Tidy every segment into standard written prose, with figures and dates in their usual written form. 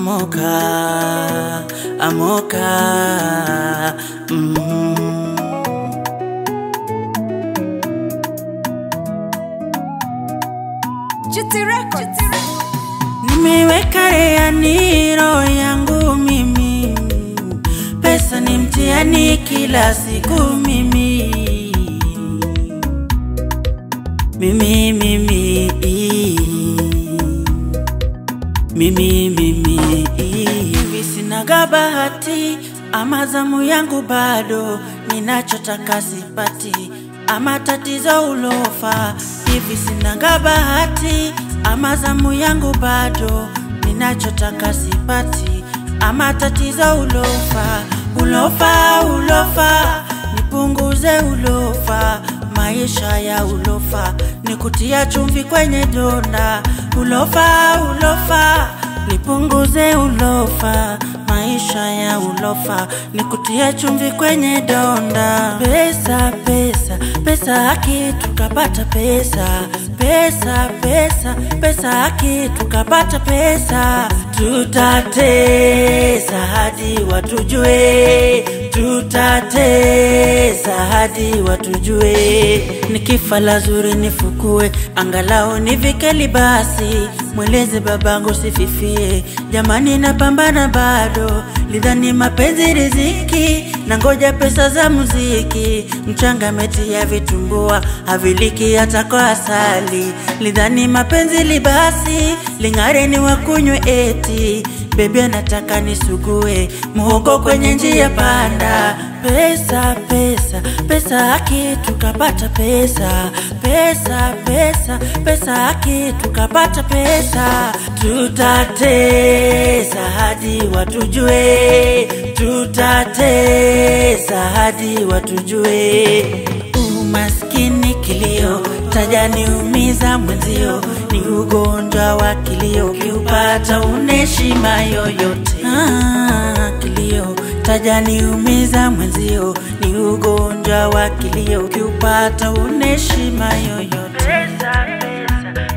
amoka, amoka. Nimeweka rehani roho yangu mimi, pesa ni mtihani kila siku mimi. Hivi sina bahati ama zamu yangu bado, ninachotaka sipati ama tatizo ulofa. Hivi sina bahati ama zamu yangu bado, ninachotaka sipati ama tatizo ulofa. Ulofa, nipunguze ulofa, maisha ya ulofa, nikutia chumvi kwenye donda. Ulofa, nipunguze ulofa, maisha ya ulofa, nikutia chumvi kwenye donda. Pesa haki tukapata pesa. Pesa haki tukapata pesa. Tutatesa hadi watujue, tutatesa hadi watujue. Nikifa lazuri nifukue, angalau nivike libasi. Mweleze babangu sififie, jamani napambana bado. Lidhani mapenzi riziki, na ngoja pesa za muziki. Mchanga meti ya vitumbua, haviliki hata kwa asali. Lidhani mapenzi libasi, lingare ni wakunywe eti. Baby anataka nisugue, muhogo kwenye njia panda. Pesa haki tukapata pesa. Pesa haki tukapata pesa. Tutatesa hadi watujue, tutatesa hadi watujue. Umaskini kilio, tajani umiza mwenzio, ni ugonjwa wa kilio, kiupata uneshima yoyote. Kilio, tajani umiza mwenzio, ni ugonjwa wa kilio, kiupata uneshima yoyote.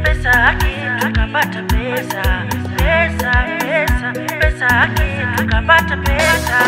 Pesa haki tukapata pesa. Pesa haki tukapata pesa.